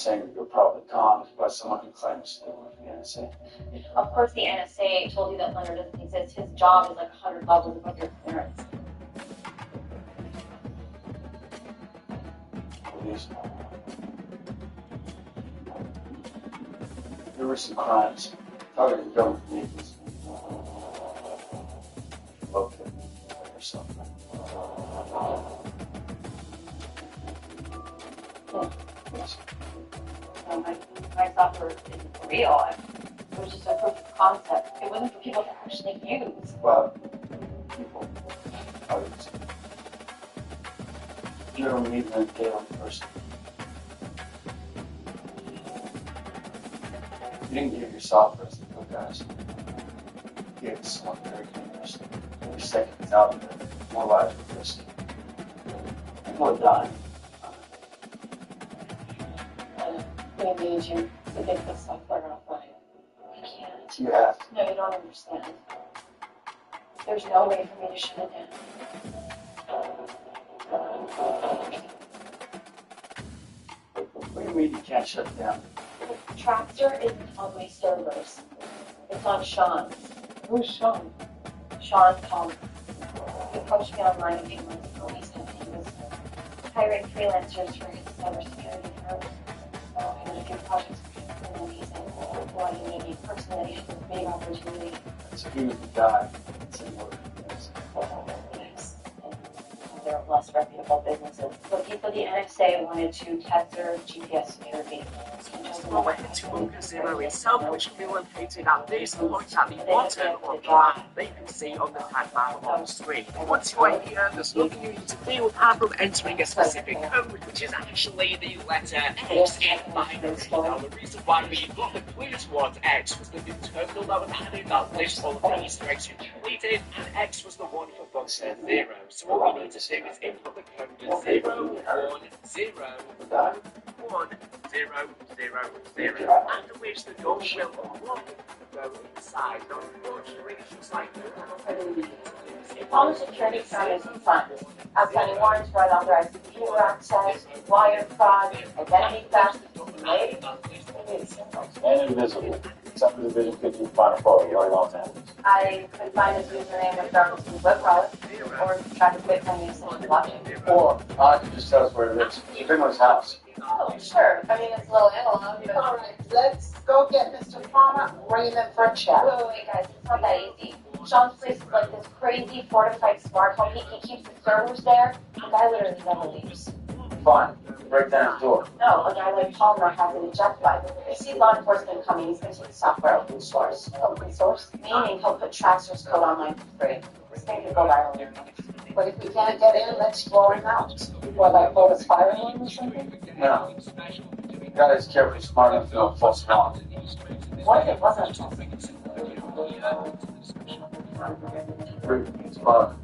saying you're probably conned by someone who claims they work for the NSA. Of course, the NSA told you that Leonard doesn't exist. His job is like 100 levels above your clearance. Police. There were some crimes targeting government agencies. Locate yourself. Yes. My software isn't real. It was just a proof of concept. It wasn't for people to actually use. Well, people are using it. You don't meet an Galen person. You didn't give your software to the good guys. You gave it to someone very dangerous. Every second it's out there, more lives at risk. People are dying. We need you to get this software offline. I can't. You have to. No, you don't understand. There's no way for me to shut it down. What do you mean you can't shut it down? The Traxxer isn't on my servers. It's on Sean's. Who's Sean? Sean Palmer. He approached me online a few months ago. He said he was hiring freelancers for his cybersecurity firm. I did a few projects for him, and then he said, well, you need me personally. It's a big opportunity. So he was the guy that said what? Yes. They're less reputable businesses. But people, the NSA wanted to test their GPS security. Related to Bunker Zero itself, which can be located at this point at the bottom of the map that you can see on the tag map on the screen. Once you are here, there's nothing you need to do apart from entering a specific code, which is actually the letter X in binary. Now, the reason why we got the clue towards X was the new terminal that was added that lists all of the Easter eggs you completed, and X was the one for Bunker Zero. So what we need to do is input the code 0, 1, 0, 1, 0, 0, 0, after which the door will unlock and go inside. Now, unfortunately, it's just like All the security cameras in front. Outstanding warrants for unauthorized computer access, wire fraud, identity theft, maybe. And invisible. Some of the vision could be find a photo. You already lost that. I could find his username with Darkness in the web browser, or try to quit from using and watching. Or I could just tell us where it is. She's been to his house. Oh, sure. I mean, it's a little analog, but... All right, let's go get Mr. Palmer, bring him in for a chat. Wait, guys, it's not that easy. Sean's place is like this crazy fortified smart home. He keeps the servers there. The guy literally never leaves. Fine. Break down his door. No, a guy like Palmer has an eject button. If you see law enforcement coming, he's going to take the software open source. Open source? Meaning he'll put Traxxer's code online for free. This thing could go viral. But if we can't get in, let's blow him out. What, like blow his fire alarm or something? No. The guy is carefully smart enough to know false alarm. What if it wasn't? It's fun.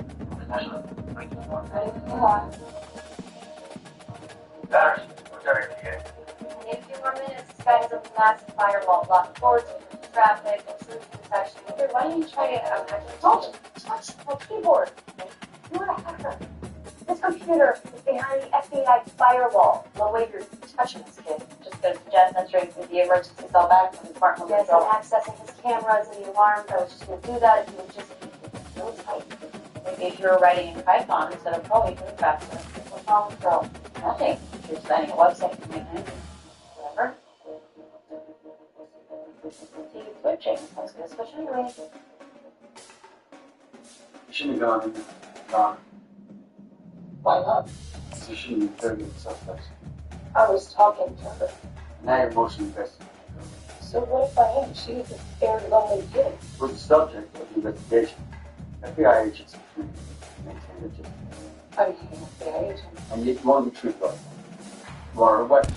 Barry, we're going to get In a few more minutes, this guy has a massive firewall blocking forwards, traffic, intrusion detection. Why don't you try it out? I told you, touch my keyboard. You're a hacker. This computer is behind the FBI firewall. No way you're touching this kid. Just go to Jeff entering through the emergency cell back from the department. Yes, I'm accessing his cameras and the alarms. I was just going to do that if you would just really tight. Maybe if you were writing in Python instead of code, you could faster. What's wrong with Pro? Nothing. You're designing a website to make anything. Whatever. See, switching. I was going to switch anyway. You shouldn't have gone in. Gone. Why not? You shouldn't be interrogating suspects. I was talking to her. Now you're motion investigating. So what if I am? She's a very lonely kid. We're the subject of the investigation. FBI agents maintain the gist. I'm an FBI agent. And you want the truth, right? You want a weapon.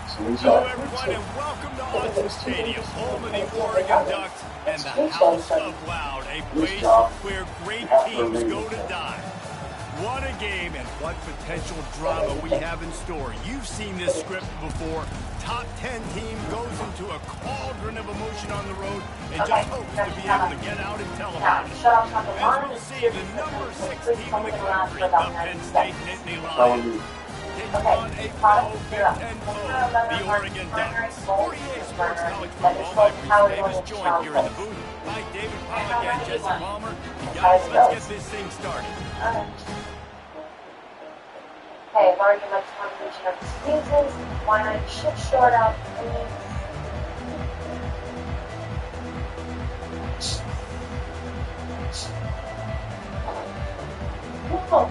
So these Hello, are. everyone, and welcome to Autzen Stadium, home of the Oregon Ducks and the House of Loud, a place where great teams go to die. What a game and what potential drama we have in store. You've seen this script before. Top 10 team goes into a cauldron of emotion on the road and just hopes to be able to get out and televise. As we'll see, the number 6 team in the country, up Penn State, Nittany Lions, on a 12-0. The Oregon Ducks. 48 Sports College Football by Reese Davis, joined here in the booth by David Pollack and Jesse Palmer. And guys, let's get this thing started. Okay, larger much combination of diseases. Why not shift short out, please? Whoa.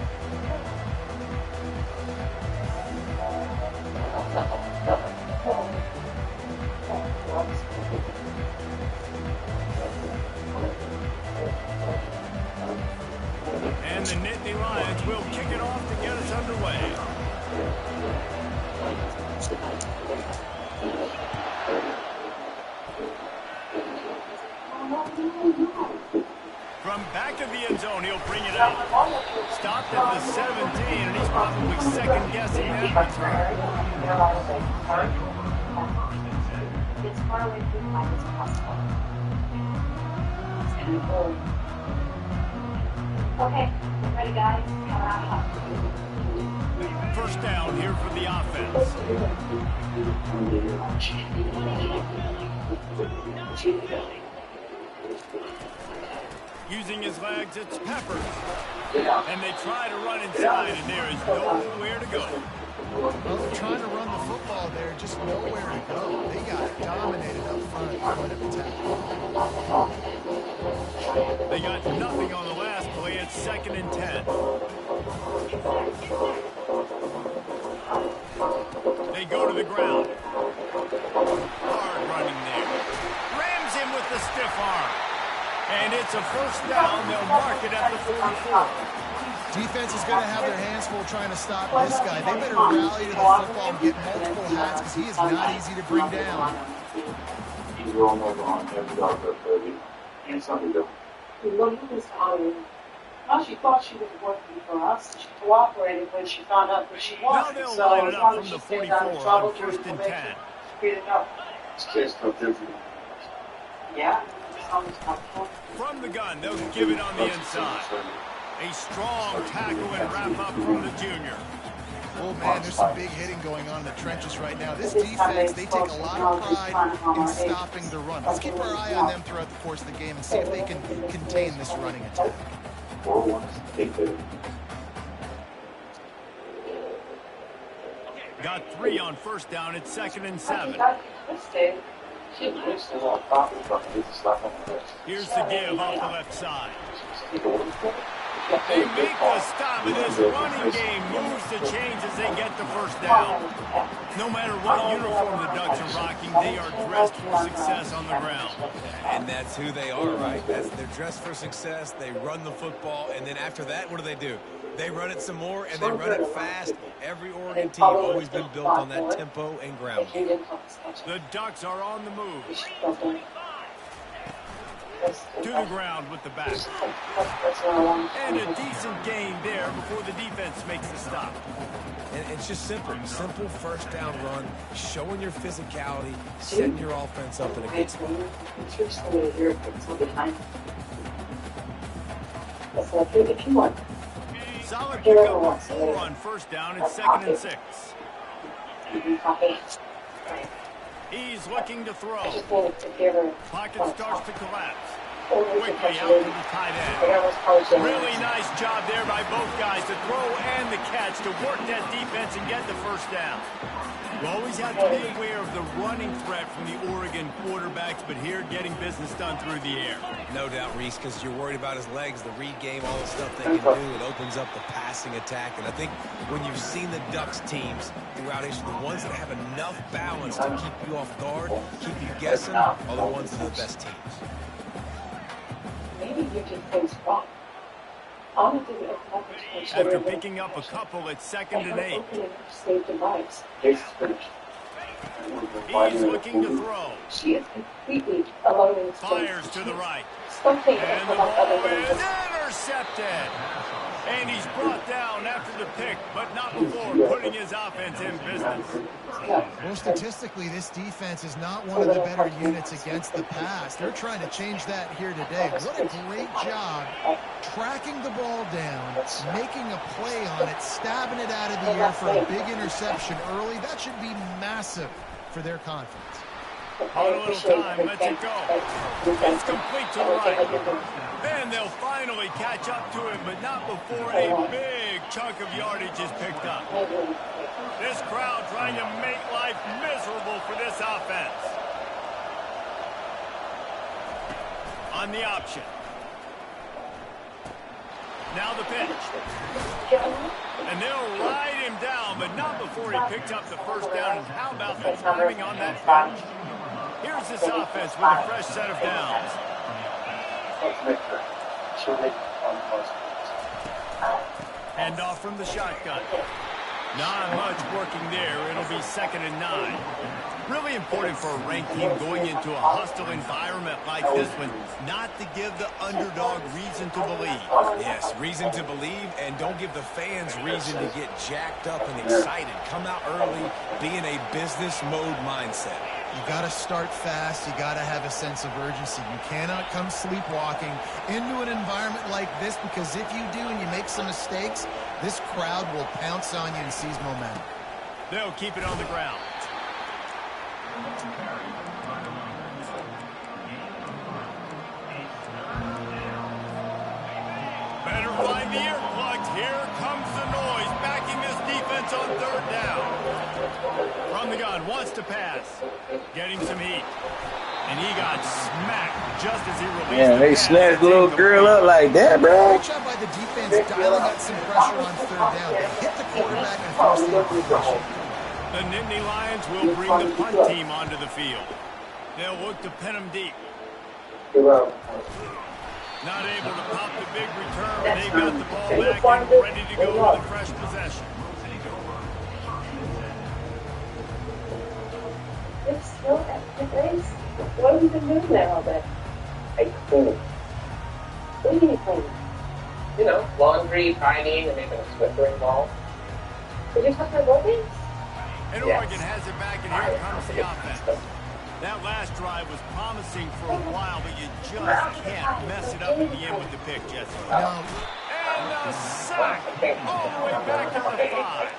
And the Nittany Lions will kick it off to get us underway. From back of the end zone, he'll bring it out. Stopped at the 17, and he's probably second-guessing that return. It's far away from the line as possible. Okay, ready guys? First down here for the offense. Using his legs, it's Peppers. And they try to run inside, and there is nowhere to go. Well, they're trying to run the football there, just nowhere to go. They got dominated up front at the point of attack. They got nothing on the last play. It's 2nd and 10. They go to the ground. Hard running there. Rams him with the stiff arm. And it's a first down. They'll mark it at the 44. Defense is going to have their hands full trying to stop this guy. They better rally to the football and get multiple hats because he is not easy to bring down. He's rolling over on every dog up 30. And something to Well, she thought she was working for us. She cooperated when she found out that she Now wasn't. they'll So line as it long up as from she the stays out 44 of trouble, on 1st and 10. speed it up. This kid's no different. Yeah, sounds helpful. From the gun, they'll give it on the inside. A strong tackle and wrap up from the junior. Oh, man, there's some big hitting going on in the trenches right now. This defense, they take a lot of pride in stopping the run. Let's keep our eye on them throughout the course of the game and see if they can contain this running attack. Got 3 on first down. It's 2nd and 7. Here's the give off the left side. They make the stop, and this running game moves the chains as they get the first down. No matter what uniform the Ducks are rocking, they are dressed for success on the ground. And that's who they are, right? They're dressed for success. They run the football, and then after that, what do? They run it some more, and they run it fast. Every Oregon team always been built on that tempo and ground game. The Ducks are on the move. To the ground with the back. And a decent gain there before the defense makes the stop. And it's just simple first down run, showing your physicality, setting your offense up in a good spot. Solid pickup of 4 on first down. It's 2nd and 6. He's looking to throw. Pocket starts to collapse. Quickly out to the tight end. Really nice job there by both guys to throw and the catch to work that defense and get the first down. You always have to be aware of the running threat from the Oregon quarterbacks, but here getting business done through the air. No doubt, Reese, because you're worried about his legs, the read game, all the stuff they can do. It opens up the passing attack. And I think when you've seen the Ducks teams throughout history, the ones that have enough balance to keep you off guard, keep you guessing, are the ones that are the best teams. Maybe you did things wrong. After picking up a couple, it's 2nd and 8. He's looking to throw. She is completely alone in space. Fires to the right. Something And the ball is intercepted. And he's brought down after the pick, but not before putting his offense in business. Well, statistically, this defense is not one of the better units against the pass. They're trying to change that here today. What a great job tracking the ball down, making a play on it, stabbing it out of the air for a big interception early. That should be massive for their confidence. On a little time, let's it go. It's complete to the right. Then they'll finally catch up to him, but not before a big chunk of yardage is picked up. This crowd trying to make life miserable for this offense. On the option. Now the pitch. And they'll ride him down, but not before he picks up the first down. And how about the timing on that pitch? Here's this offense with a fresh set of downs. Hand off from the shotgun. Not much working there. It'll be 2nd and 9. Really important for a ranked team going into a hostile environment like this one not to give the underdog reason to believe. Yes, reason to believe, and don't give the fans reason to get jacked up and excited. Come out early, be in a business mode mindset. You got to start fast. You got to have a sense of urgency. You cannot come sleepwalking into an environment like this, because if you do and you make some mistakes, this crowd will pounce on you and seize momentum. They'll keep it on the ground. Better find the ear plugs. Here comes the noise, backing this defense on 3rd down. From the gun, wants to pass. Getting some heat. And he got smacked just as he released Yeah, they snatched the little girl up like that, bro. Great job by the defense dialing up some pressure on 3rd down. They hit the quarterback and forced the incompletion. The Nittany Lions will bring the punt team onto the field. They'll look to pin them deep. Not able to pop the big return, but they've got the ball back and ready to go with a fresh possession. It's still at the base. What have you been doing there all day? Cleaning. What do you mean cleaning? You know, laundry, tidying, and making a Switzerland ball. Did you touch my buildings? And Oregon has it back, and here comes the offense. That last drive was promising for a while, but you just can't mess it up at the end with the pick, Jesse. No. And a sack all the way back to the 5.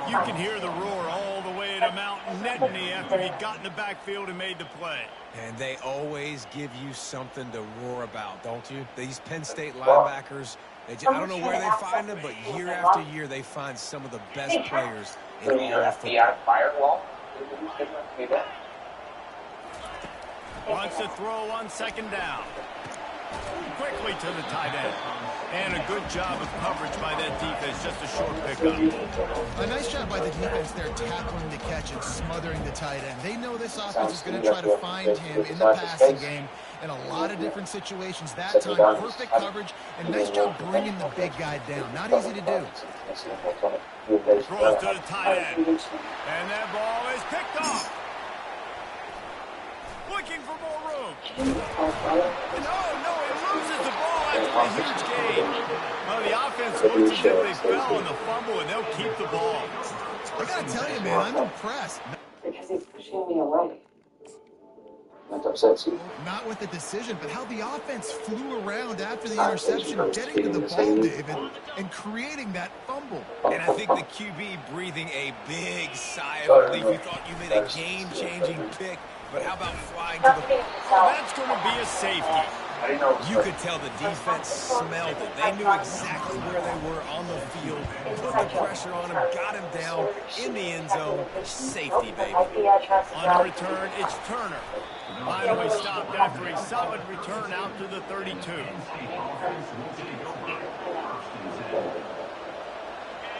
You can hear the roar all the way to Mount Nittany after he got in the backfield and made the play. And they always give you something to roar about, don't you? These Penn State linebackers, I don't know where they find them, but year after year they find some of the best players in all of football. Firewall. Wants to throw on 2nd down. Quickly to the tight end. And a good job of coverage by that defense, just a short pickup. A nice job by the defense there, tackling the catch and smothering the tight end. They know this offense is going to try to find him in the passing game in a lot of different situations. That time, perfect coverage, and nice job bringing the big guy down. Not easy to do. Throws to the tight end. And that ball is picked off. Looking for more room. No, he loses the ball after a huge gain. Well, the offense looks as if they fell on the fumble, and they'll keep the ball. I got to tell you, man, I'm impressed. Because he's pushing me away. That upsets you. Not with the decision, but how the offense flew around after the interception, getting to the ball, David, and creating that fumble. And I think the QB breathing a big sigh of relief. You thought you made a game-changing pick, but how about flying to the ball? Well, that's going to be a safety. You could tell the defense smelled it. They knew exactly where they were on the field, put the pressure on him, got him down in the end zone. Safety, baby. On the return, it's Turner. Finally stopped after a solid return out to the 32.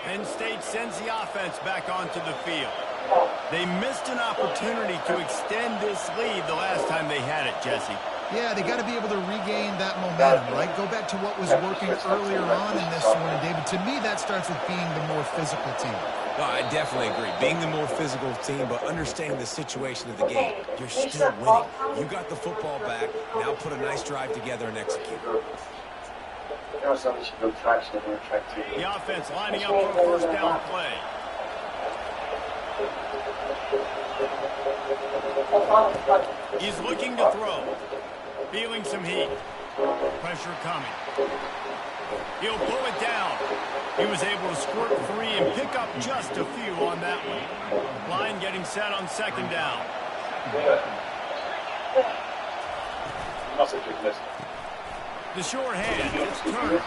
Penn State sends the offense back onto the field. They missed an opportunity to extend this lead the last time they had it, Jesse. Yeah, they got to be able to regain that momentum, right? Go back to what was working earlier on in this one. And, David, to me, that starts with being the more physical team. Well, I definitely agree. Being the more physical team, but understanding the situation of the game. You're still winning. You got the football back. Now put a nice drive together and execute. There was something should go traction in there, track 2. The offense lining up for a first down play. He's looking to throw. Feeling some heat. Pressure coming. He'll pull it down. He was able to squirt free and pick up just a few on that one. Line getting set on second down. The short hand, it's Turner.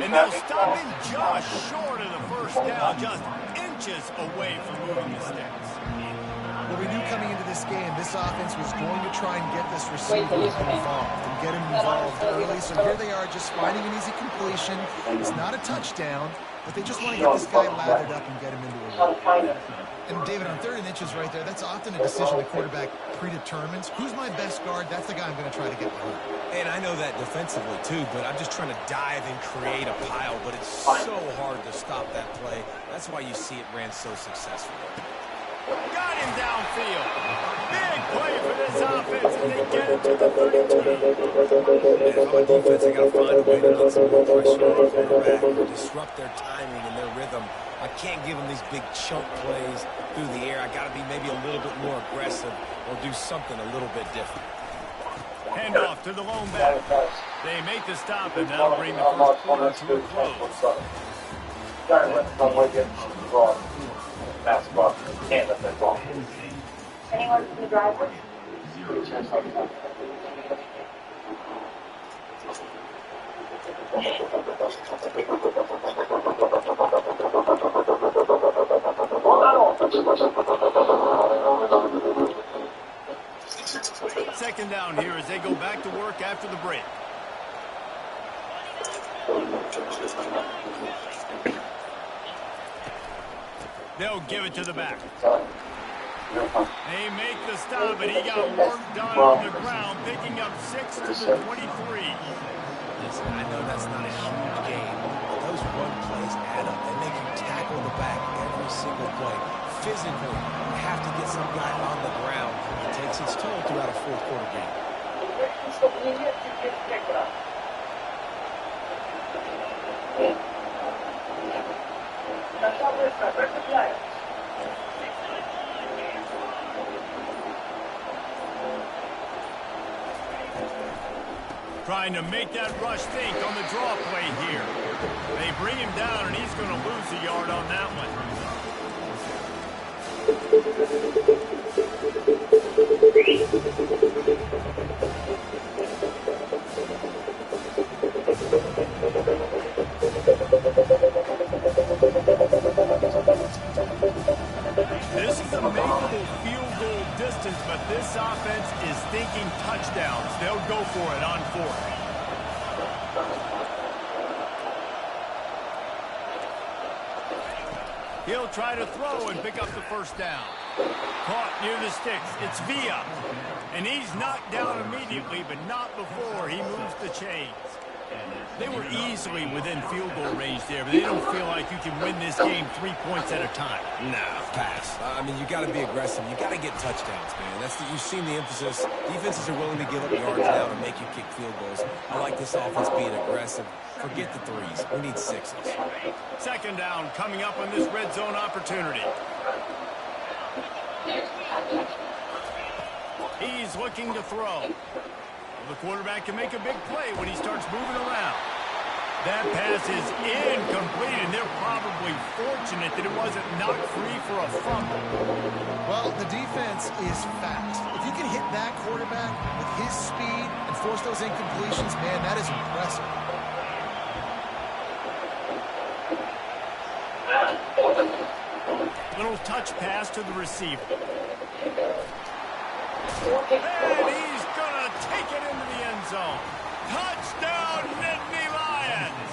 And they'll stop him just short of the first down, just inches away from moving the sticks. Well, we knew coming into this game, this offense was going to try and get this receiver involved and get him involved early. So here they are just finding an easy completion. It's not a touchdown, but they just want to get this guy lathered up and get him into a run. And David, on 3rd and inches right there, that's often a decision the quarterback predetermines. Who's my best guard? That's the guy I'm going to try to get behind. And I know that defensively, too, but I'm just trying to dive and create a pile, but it's so hard to stop that play. That's why you see it ran so successfully. Got him downfield. Big play for this offense, and they get it to the 32. And if I'm a defense, I got to find a way to get some more pressure on the quarterback and disrupt their timing and their rhythm. I can't give them these big chunk plays through the air. I got to be maybe a little bit more aggressive or do something a little bit different. Hand off to the lone back. They make the stop, and that'll bring the first quarter to a close. Basketball. Can't let that ball. Anyone from the driver? Second down here as they go back to work after the break. They'll give it to the back. They make the stop, and he got work done on the ground, picking up 6 to the 23. Listen, I know that's not a huge game, but those run plays add up. They make you tackle the back every single play. Physically, you have to get some guy on the ground. It takes its toll throughout a fourth quarter game. Trying to make that rush think on the draw play here. They bring him down, and he's going to lose a yard on that one. This is a makeable field goal distance, but this offense is thinking touchdowns. They'll go for it on 4th. He'll try to throw and pick up the first down. Caught near the sticks. It's Villa. And he's knocked down immediately, but not before he moves the chains. They were easily within field goal range there, but they don't feel like you can win this game 3 points at a time. Nah, pass. I mean, you got to be aggressive. You got to get touchdowns, man. You've seen the emphasis. Defenses are willing to give up yards now to make you kick field goals. I like this offense being aggressive. Forget the threes. We need 6s. Second down coming up on this red zone opportunity. He's looking to throw. The quarterback can make a big play when he starts moving around. That pass is incomplete, and they're probably fortunate that it wasn't knocked free for a fumble. Well, the defense is fast. If you can hit that quarterback with his speed and force those incompletions, man, that is impressive. Little touch pass to the receiver. And he's going to take it into the end zone. Touchdown, Nittany Lions!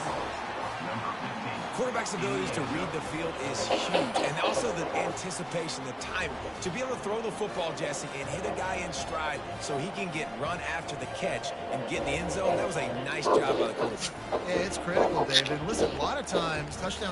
Quarterback's abilities to read the field is huge, and also the anticipation, the time to be able to throw the football, Jesse, and hit a guy in stride so he can get run after the catch and get in the end zone. That was a nice job by the quarterback. Yeah, it's critical, David. Listen, a lot of times touchdown